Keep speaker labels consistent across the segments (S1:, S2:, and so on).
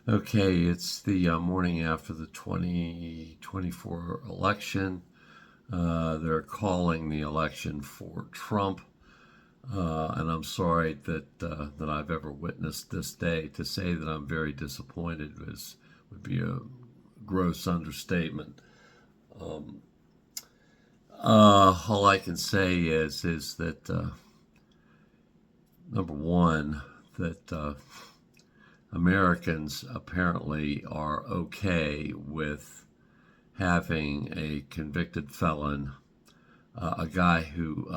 S1: Okay, it's the morning after the 2024 election. They're calling the election for Trump, and I'm sorry that I've ever witnessed this day. To say that I'm very disappointed would be a gross understatement. Um, all I can say is that number one, that Americans apparently are okay with having a convicted felon, a guy who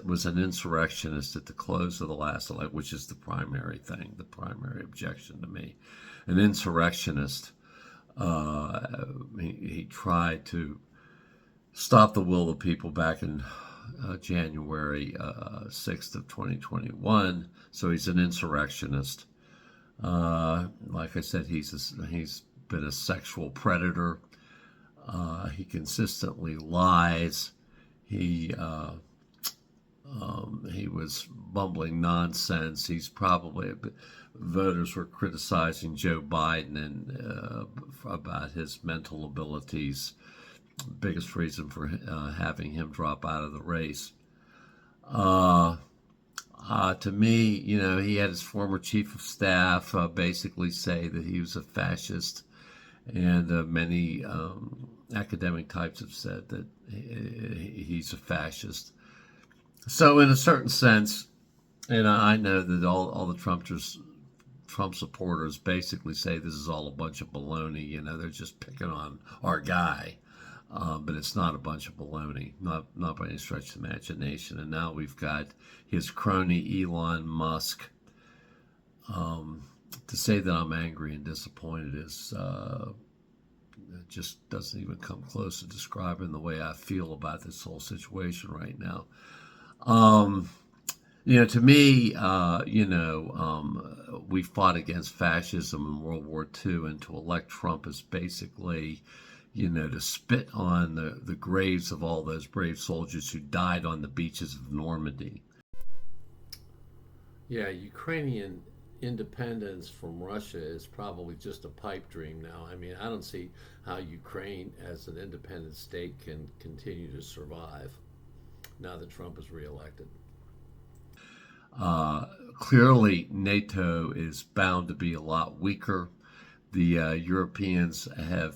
S1: was an insurrectionist at the close of the last election, which is the primary thing, the primary objection to me. An insurrectionist. He tried to stop the will of the people back in January 6th of 2021. So he's an insurrectionist. Like I said, he's been a sexual predator. He consistently lies. He he was bumbling nonsense. He's probably voters were criticizing Joe Biden and about his mental abilities. Biggest reason for having him drop out of the race. Uh, to me, he had his former chief of staff basically say that he was a fascist, and many academic types have said that he's a fascist. So, in a certain sense, and I know that all the Trump supporters basically say this is all a bunch of baloney. They're just picking on our guy. But it's not a bunch of baloney, not by any stretch of the imagination. And now we've got his crony Elon Musk. To say that I'm angry and disappointed is it just doesn't even come close to describing the way I feel about this whole situation right now. Um, to me, we fought against fascism in World War II, and to elect Trump is basically, to spit on the graves of all those brave soldiers who died on the beaches of Normandy. Yeah, Ukrainian independence from Russia is probably just a pipe dream now. I mean, I don't see how Ukraine as an independent state can continue to survive now that Trump is reelected. Uh, Clearly, NATO is bound to be a lot weaker. The Europeans I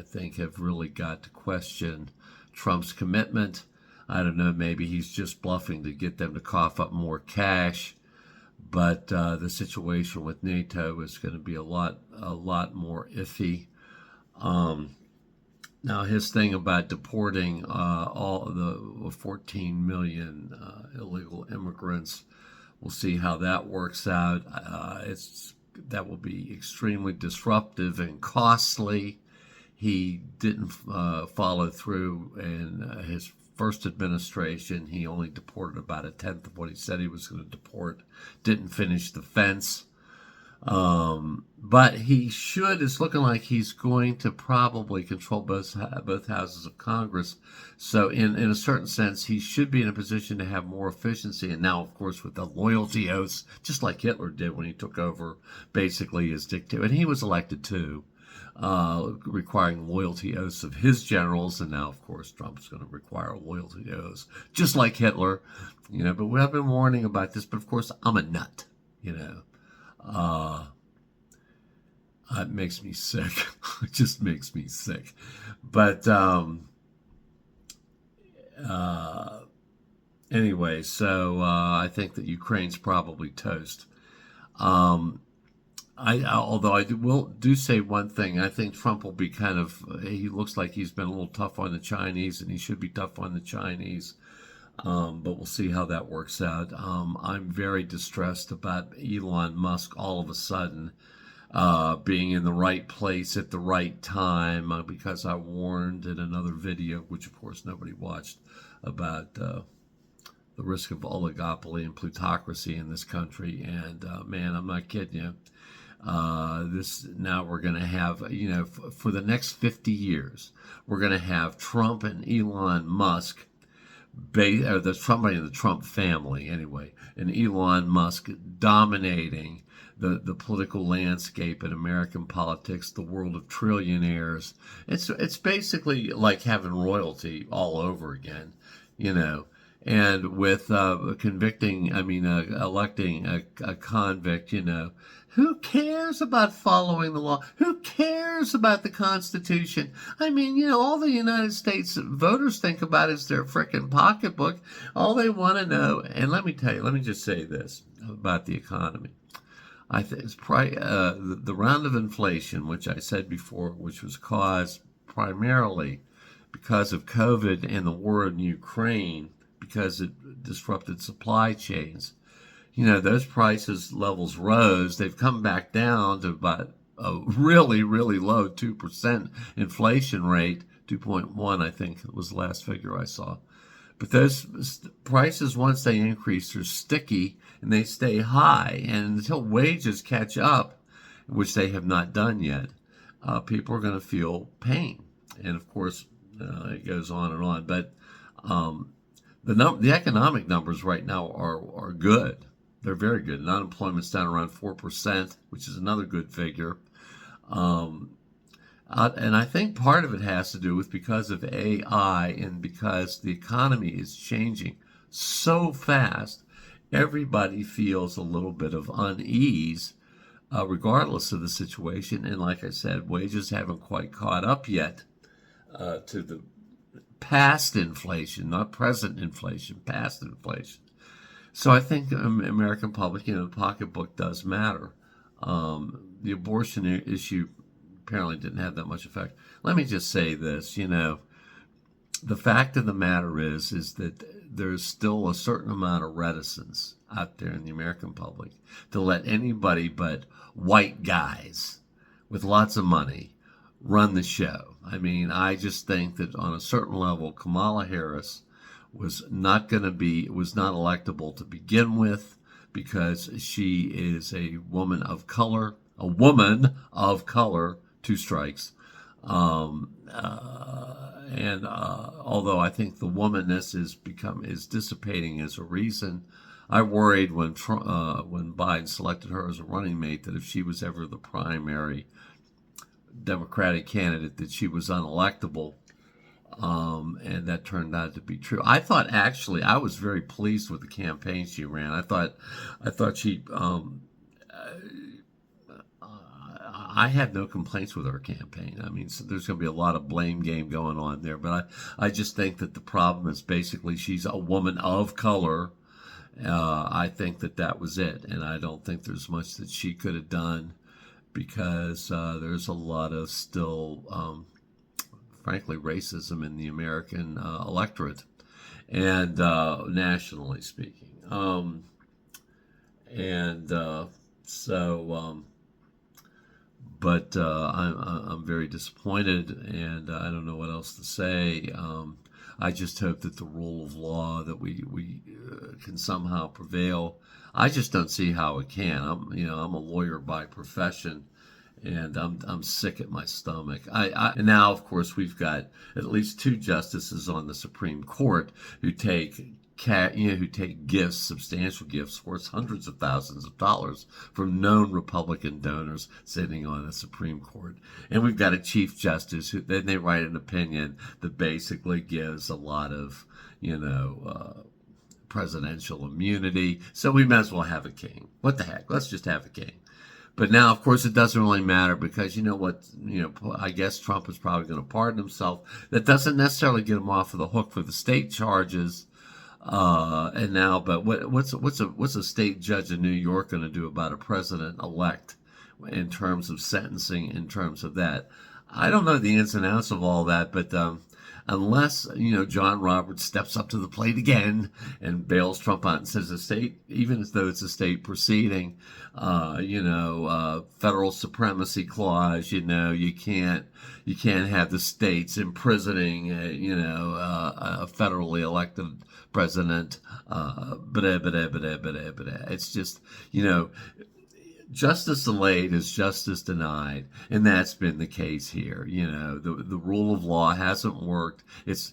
S1: think, have really got to question Trump's commitment. I don't know, maybe he's just bluffing to get them to cough up more cash. But the situation with NATO is going to be a lot more iffy. Um, Now, his thing about deporting all of the 14 million illegal immigrants, we'll see how that works out. That will be extremely disruptive and costly. He didn't follow through in his first administration. He only deported about a tenth of what he said he was going to deport. Didn't finish the fence. But it's looking like he's going to probably control both houses of Congress. So in a certain sense, he should be in a position to have more efficiency. And now, of course, with the loyalty oaths, just like Hitler did when he took over basically as dictator, and he was elected too, requiring loyalty oaths of his generals. And now, of course, Trump's going to require loyalty oaths, just like Hitler, but we have been warning about this. But of course, I'm a nut, uh, it makes me sick. It just makes me sick. But anyway, so I think that Ukraine's probably toast. Um, Although do say one thing, I think Trump will be he looks like he's been a little tough on the Chinese, and he should be tough on the Chinese. But we'll see how that works out. I'm very distressed about Elon Musk all of a sudden being in the right place at the right time because I warned in another video, which of course nobody watched, about the risk of oligopoly and plutocracy in this country. And man, I'm not kidding you. This now we're going to have, for the next 50 years, we're going to have Trump and Elon Musk or the Trump family anyway, and Elon Musk dominating the political landscape in American politics, the world of trillionaires. It's basically like having royalty all over again, you know. And with electing a convict, you know, who cares about following the law? Who cares about the Constitution? I mean, you know, all the United States voters think about is their frickin' pocketbook. All they want to know, and let me just say this about the economy. I think it's the round of inflation, which I said before, which was caused primarily because of COVID and the war in Ukraine, because it disrupted supply chains. You know, those prices levels rose. They've come back down to about a really, really low 2% inflation rate. 2.1, I think, was the last figure I saw. But those prices, once they increase, are sticky and they stay high. And until wages catch up, which they have not done yet, people are going to feel pain. And of course, it goes on and on. But the economic numbers right now are good. They're very good. And unemployment's down around 4%, which is another good figure. And I think part of it has to do with because of AI and because the economy is changing so fast, everybody feels a little bit of unease, regardless of the situation. And like I said, wages haven't quite caught up yet to the past inflation, not present inflation, past inflation. So I think American public, you know, the pocketbook does matter. The abortion issue apparently didn't have that much effect. Let me just say this, you know, the fact of the matter is that there's still a certain amount of reticence out there in the American public to let anybody but white guys with lots of money run the show. I mean, I just think that on a certain level, Kamala Harris was not electable to begin with because she is a woman of color, two strikes. Although I think the womanness is dissipating as a reason, I worried when Biden selected her as a running mate that if she was ever the primary Democratic candidate, that she was unelectable. And that turned out to be true. I was very pleased with the campaign she ran. I thought she, I had no complaints with her campaign. I mean, so there's going to be a lot of blame game going on there, but I just think that the problem is basically she's a woman of color. I think that was it, and I don't think there's much that she could have done because there's a lot of still, frankly, racism in the American electorate, and nationally speaking. But I'm very disappointed, and I don't know what else to say. I just hope that the rule of law, that we can somehow prevail. I just don't see how it can. I'm a lawyer by profession, and I'm sick at my stomach. And now, of course, we've got at least two justices on the Supreme Court who take gifts, substantial gifts, worth hundreds of thousands of dollars from known Republican donors sitting on the Supreme Court. And we've got a Chief Justice who then they write an opinion that basically gives a lot of, presidential immunity. So we might as well have a king. What the heck? Let's just have a king. But now, of course, it doesn't really matter because I guess Trump is probably going to pardon himself. That doesn't necessarily get him off of the hook for the state charges. But what's a state judge in New York going to do about a president-elect in terms of sentencing, in terms of that? I don't know the ins and outs of all that, but unless, John Roberts steps up to the plate again and bails Trump out and says the state, even as though it's a state proceeding, federal supremacy clause, you can't have the states imprisoning, a federally elected president. It's just, justice delayed is justice denied, and that's been the case here. The rule of law hasn't worked. It's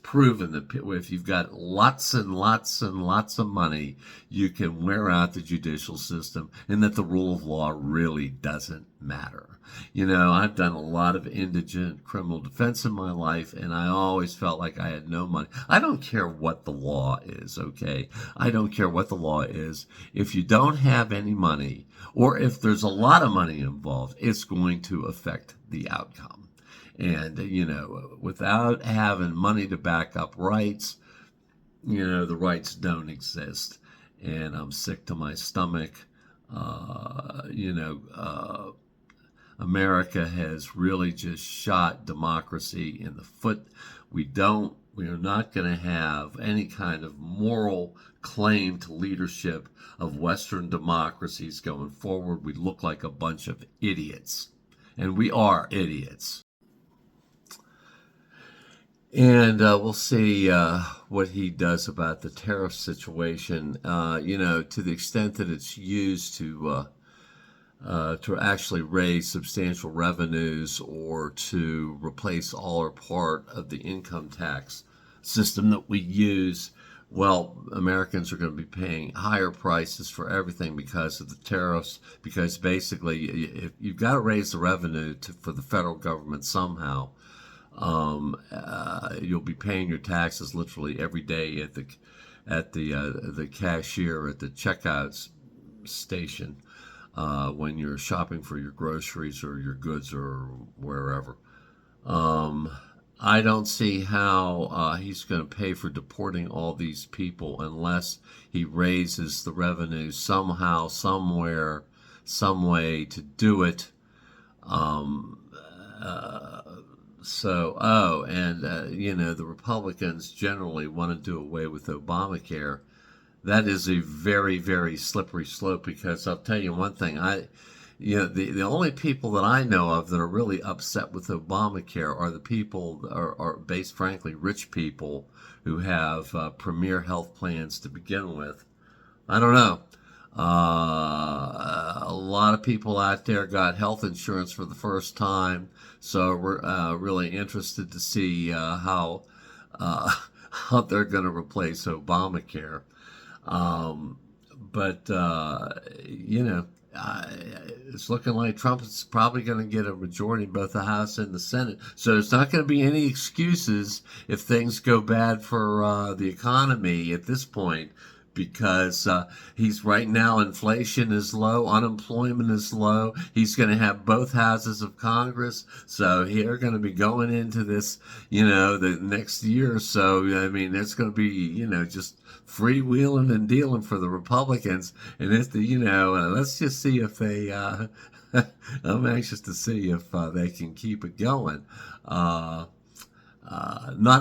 S1: proven that if you've got lots and lots and lots of money, you can wear out the judicial system, and that the rule of law really doesn't matter. I've done a lot of indigent criminal defense in my life, and I always felt like I had no money. I don't care what the law is, okay? I don't care what the law is. If you don't have any money, or if there's a lot of money involved, it's going to affect the outcome. And, without having money to back up rights, the rights don't exist. And I'm sick to my stomach. America has really just shot democracy in the foot. We are not going to have any kind of moral claim to leadership of Western democracies going forward. We look like a bunch of idiots, and we are idiots. And we'll see what he does about the tariff situation. To the extent that it's used to actually raise substantial revenues or to replace all or part of the income tax system that we use, well, Americans are going to be paying higher prices for everything because of the tariffs, because basically if you've got to raise the revenue for the federal government somehow. You'll be paying your taxes literally every day at the cashier at the checkout station. When you're shopping for your groceries or your goods or wherever. I don't see how he's going to pay for deporting all these people unless he raises the revenue somehow, somewhere, some way to do it. The Republicans generally want to do away with Obamacare. That is a very, very slippery slope, because I'll tell you one thing. The only people that I know of that are really upset with Obamacare are the people that are based, frankly, rich people who have premier health plans to begin with. I don't know. A lot of people out there got health insurance for the first time, so we're really interested to see how they're going to replace Obamacare. It's looking like Trump is probably going to get a majority in both the House and the Senate. So there's not going to be any excuses if things go bad for the economy at this point, because he's right now, inflation is low, unemployment is low. He's going to have both houses of Congress, so they're going to be going into this, the next year or so. I mean, it's going to be, just freewheeling and dealing for the Republicans, and let's just see if they. I'm anxious to see if they can keep it going. Not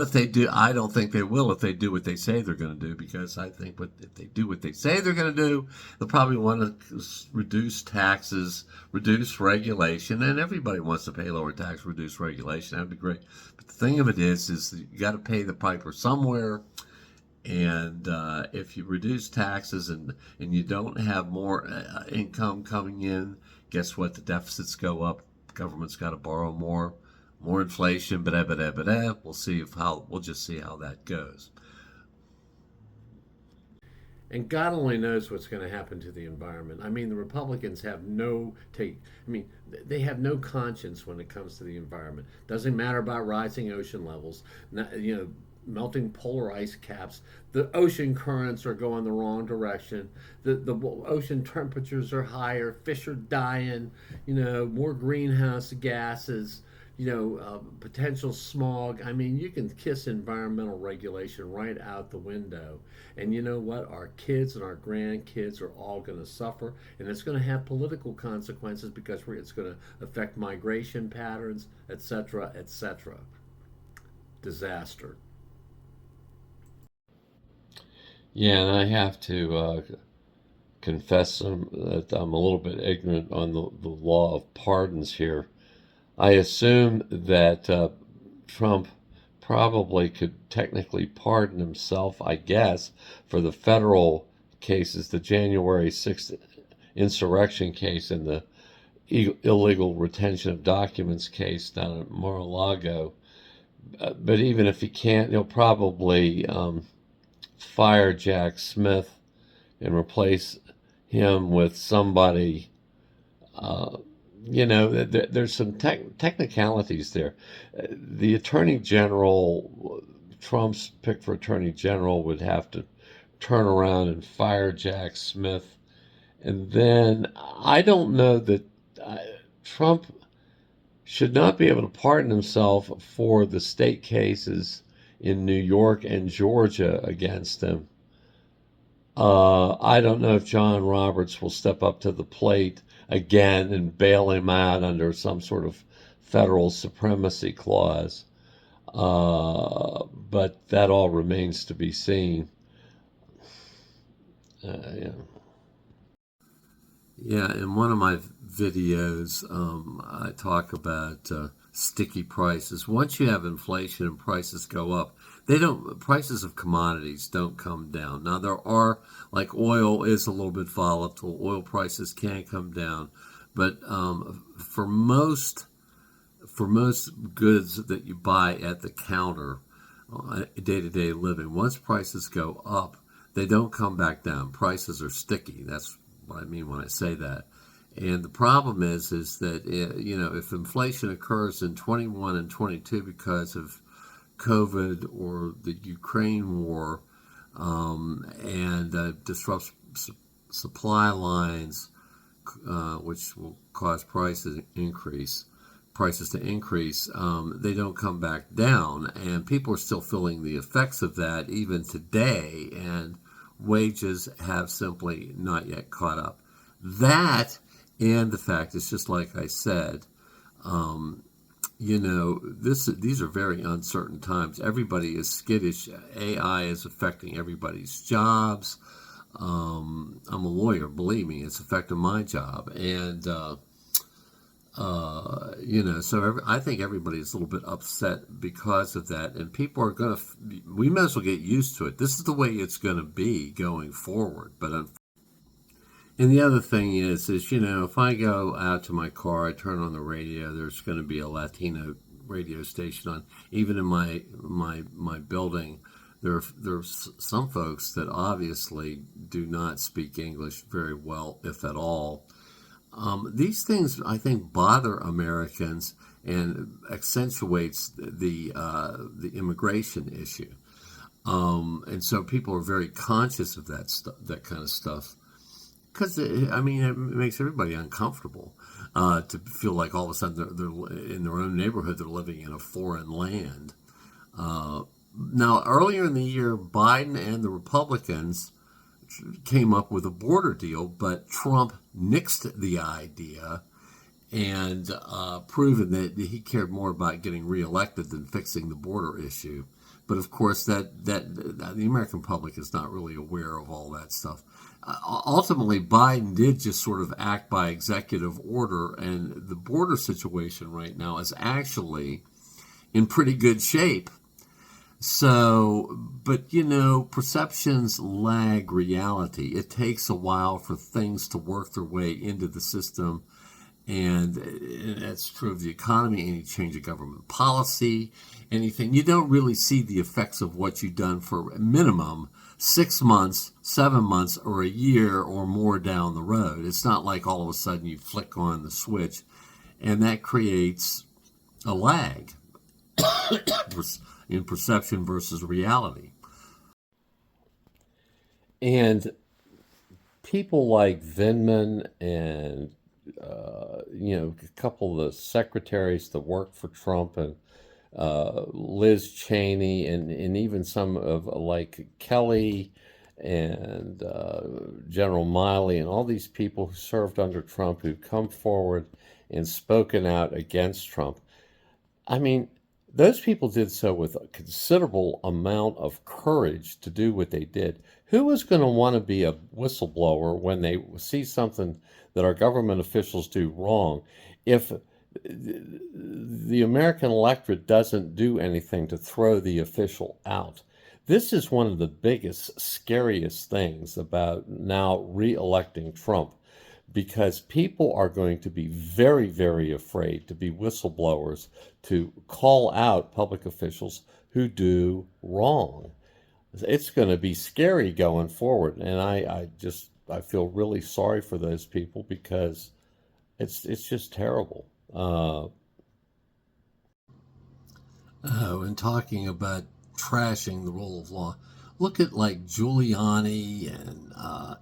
S1: if they do. I don't think they will if they do what they say they're going to do, because I think if they do what they say they're going to do, they'll probably want to reduce taxes, reduce regulation, and everybody wants to pay lower tax, reduce regulation. That'd be great. But the thing of it is you got to pay the piper somewhere. And if you reduce taxes and you don't have more income coming in, guess what? The deficits go up. Government's got to borrow more inflation. We'll just see how that goes. And God only knows what's going to happen to the environment. I mean, the Republicans have they have no conscience when it comes to the environment. Doesn't matter about rising ocean levels. Melting polar ice caps. The ocean currents are going the wrong direction. The ocean temperatures are higher. Fish are dying. More greenhouse gases. Potential smog. I mean, you can kiss environmental regulation right out the window. And you know what? Our kids and our grandkids are all going to suffer, and it's going to have political consequences, because it's going to affect migration patterns, etc., etc. Disaster. Yeah, and I have to confess that I'm a little bit ignorant on the law of pardons here. I assume that Trump probably could technically pardon himself, I guess, for the federal cases, the January 6th insurrection case and the illegal retention of documents case down at Mar-a-Lago. But even if he can't, he'll probably fire Jack Smith and replace him with somebody. Uh, there's some technicalities there. The Attorney General, Trump's pick for Attorney General, would have to turn around and fire Jack Smith. And then I don't know that Trump should not be able to pardon himself for the state cases in New York and Georgia against him. I don't know if John Roberts will step up to the plate again and bail him out under some sort of federal supremacy clause. But that all remains to be seen. Yeah. Yeah, in one of my videos, I talk about sticky prices. Once you have inflation and prices go up, prices of commodities don't come down. Now there are, like oil is a little bit volatile. Oil prices can come down, but for most goods that you buy at the counter, day-to-day living, once prices go up, they don't come back down. Prices are sticky. That's what I mean when I say that. And the problem is that if inflation occurs in 21 and 22 because of COVID or the Ukraine war, and disrupts supply lines, which will cause prices to increase, they don't come back down, and people are still feeling the effects of that even today, and wages have simply not yet caught up. That, and the fact, it's just like I said, these are very uncertain times. Everybody is skittish. AI is affecting everybody's jobs. I'm a lawyer, believe me, it's affecting my job, and I think everybody's a little bit upset because of that, and people are going to, we might as well get used to it. This is the way it's going to be going forward. And the other thing is, if I go out to my car, I turn on the radio, there's going to be a Latino radio station on. Even in my building, there's some folks that obviously do not speak English very well, if at all. These things, I think, bother Americans and accentuates the immigration issue, and so people are very conscious of that kind of stuff, because it makes everybody uncomfortable to feel like all of a sudden they're in their own neighborhood, they're living in a foreign land. Now, earlier in the year, Biden and the Republicans came up with a border deal, but Trump nixed the idea and proven that he cared more about getting reelected than fixing the border issue. But of course, that the American public is not really aware of all that stuff. Ultimately, Biden did just sort of act by executive order, and the border situation right now is actually in pretty good shape. So, but perceptions lag reality. It takes a while for things to work their way into the system, and that's true of the economy, any change of government policy, anything. You don't really see the effects of what you've done for a minimum 6 months, 7 months, or a year or more down the road. It's not like all of a sudden you flick on the switch, and that creates a lag in perception versus reality. And people like Vindman and a couple of the secretaries that work for Trump, and Liz Cheney, and even some of like Kelly and General Miley, and all these people who served under Trump, who've come forward and spoken out against Trump. I mean, those people did so with a considerable amount of courage to do what they did. Who is going to want to be a whistleblower when they see something that our government officials do wrong, if the American electorate doesn't do anything to throw the official out? This is one of the biggest, scariest things about now re-electing Trump, because people are going to be very, very afraid to be whistleblowers to call out public officials who do wrong. It's going to be scary going forward, and I feel really sorry for those people because it's just terrible. Oh, and talking about trashing the rule of law, look at like Giuliani and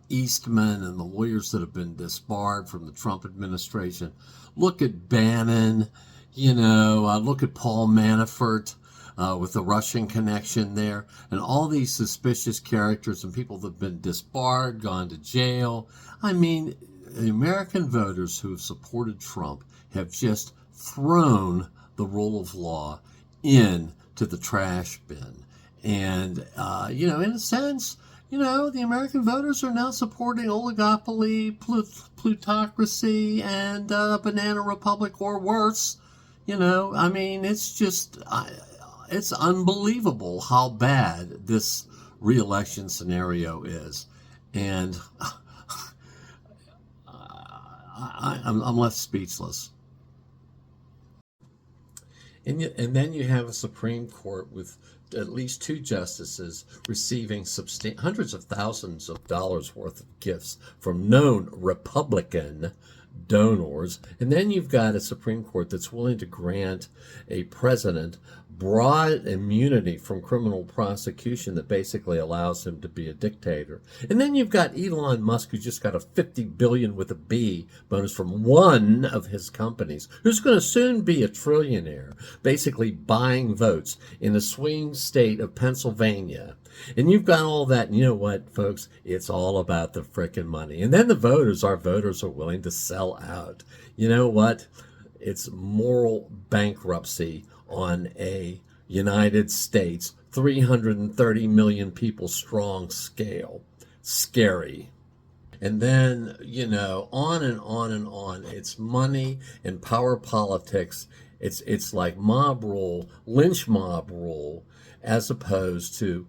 S1: Eastman and the lawyers that have been disbarred from the Trump administration. Look at Bannon, look at Paul Manafort with the Russian connection there, and all these suspicious characters and people that have been disbarred, gone to jail. I mean, the American voters who have supported Trump have just thrown the rule of law into the trash bin. And, in a sense, the American voters are now supporting oligopoly, plutocracy, and banana republic or worse. It's just, it's unbelievable how bad this re-election scenario is. And I'm left speechless. And then you have a Supreme Court with at least two justices receiving hundreds of thousands of dollars worth of gifts from known Republican donors. And then you've got a Supreme Court that's willing to grant a president broad immunity from criminal prosecution that basically allows him to be a dictator. And then you've got Elon Musk, who just got a 50 billion with a B bonus from one of his companies, who's going to soon be a trillionaire, basically buying votes in the swing state of Pennsylvania. And you've got all that, and you know what, folks? It's all about the frickin' money. And then our voters are willing to sell out. You know what? It's moral bankruptcy on a United States 330 million people strong scale. Scary. And then, on and on and on. It's money and power politics. It's like mob rule, lynch mob rule, as opposed to,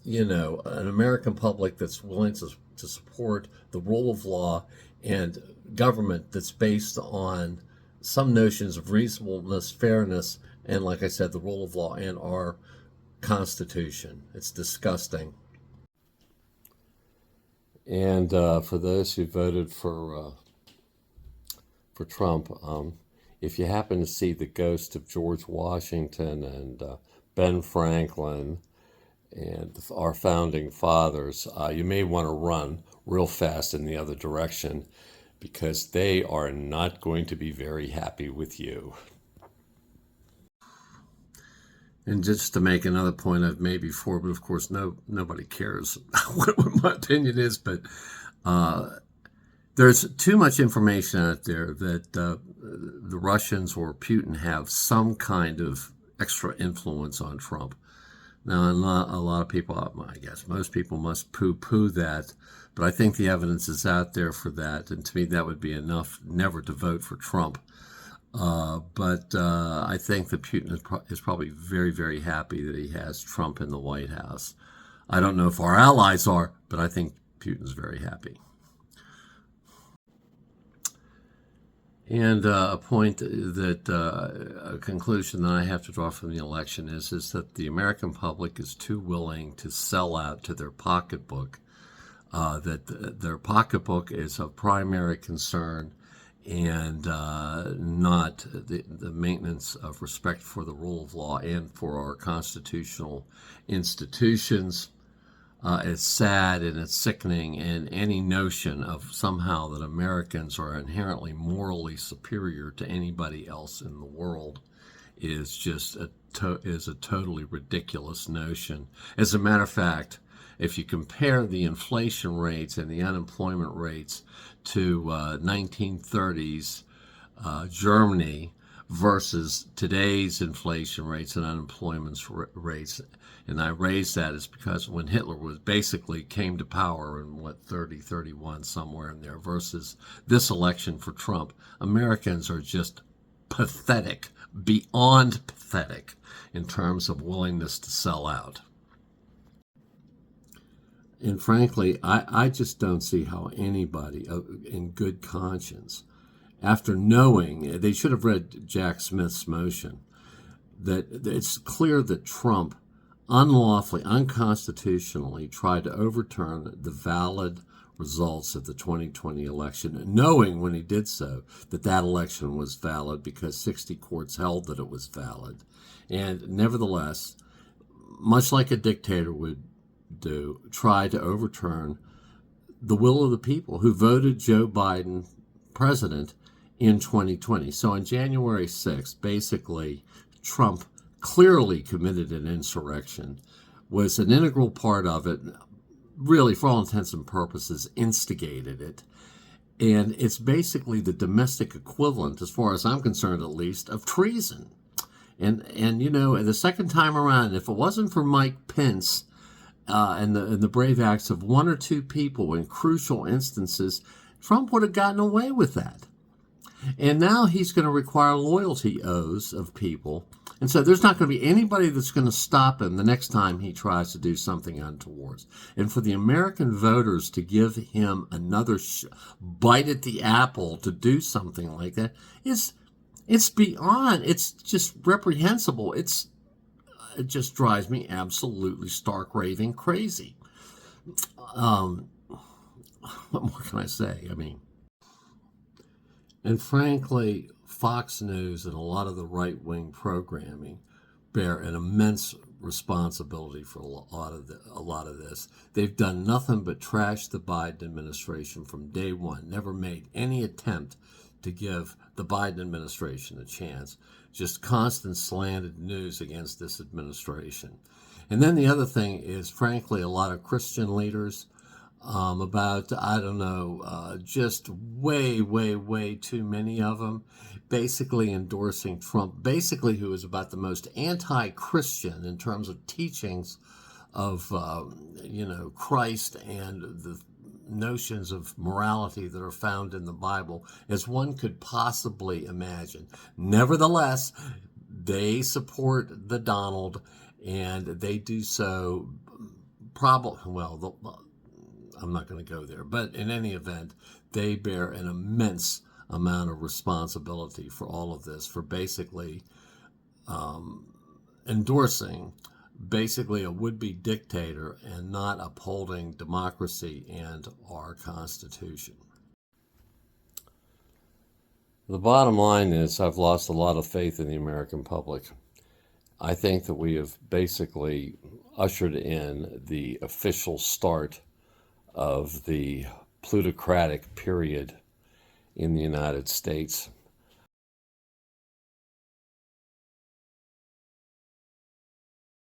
S1: an American public that's willing to support the rule of law and government that's based on some notions of reasonableness, fairness, and like I said, the rule of law and our Constitution. It's disgusting. And for those who voted for Trump, if you happen to see the ghost of George Washington and Ben Franklin and our founding fathers, you may want to run real fast in the other direction because they are not going to be very happy with you. And just to make another point I've made before, but of course nobody cares what my opinion is, but there's too much information out there that the Russians or Putin have some kind of extra influence on Trump. Now, a lot of people, I guess most people must poo-poo that, but I think the evidence is out there for that, and to me that would be enough never to vote for Trump. But I think that Putin is probably very, very happy that he has Trump in the White House. I don't know if our allies are, but I think Putin's very happy. And a conclusion that I have to draw from the election is that the American public is too willing to sell out to their pocketbook, that their pocketbook is of primary concern and not the maintenance of respect for the rule of law and for our constitutional institutions. It's sad and it's sickening, and any notion of somehow that Americans are inherently morally superior to anybody else in the world is just a totally ridiculous notion. As a matter of fact, if you compare the inflation rates and the unemployment rates to 1930s Germany versus today's inflation rates and unemployment rates, and I raise that is because when Hitler came to power in 31 somewhere in there versus this election for Trump, Americans are just pathetic, beyond pathetic in terms of willingness to sell out. And frankly, I just don't see how anybody in good conscience, after knowing, they should have read Jack Smith's motion, that it's clear that Trump unlawfully, unconstitutionally tried to overturn the valid results of the 2020 election, knowing when he did so that that election was valid because 60 courts held that it was valid. And nevertheless, much like a dictator would do, try to overturn the will of the people who voted Joe Biden president in 2020. So on January 6th, basically, Trump clearly committed an insurrection, was an integral part of it, really, for all intents and purposes, instigated it. And it's basically the domestic equivalent, as far as I'm concerned at least, of treason. And you know, the second time around, if it wasn't for Mike Pence and the brave acts of one or two people in crucial instances, Trump would have gotten away with that. And now he's going to require loyalty oaths of people. And so there's not going to be anybody that's going to stop him the next time he tries to do something untoward. And for the American voters to give him another bite at the apple to do something like that it's beyond, it's just reprehensible. It just drives me absolutely stark raving crazy. What more can I say? I mean, and frankly, Fox News and a lot of the right-wing programming bear an immense responsibility for a lot of this. They've done nothing but trash the Biden administration from day one, never made any attempt to give the Biden administration a chance, just constant slanted news against this administration. And then the other thing is, frankly, a lot of Christian leaders, about, I don't know, just way too many of them, basically endorsing Trump, basically who is about the most anti-Christian in terms of teachings of, Christ and the notions of morality that are found in the Bible as one could possibly imagine. Nevertheless, they support the Donald, and they do so probably, I'm not going to go there, but in any event, they bear an immense amount of responsibility for all of this, for basically endorsing basically a would-be dictator and not upholding democracy and our Constitution. The bottom line is, I've lost a lot of faith in the American public. I think that we have basically ushered in the official start of the plutocratic period in the United States.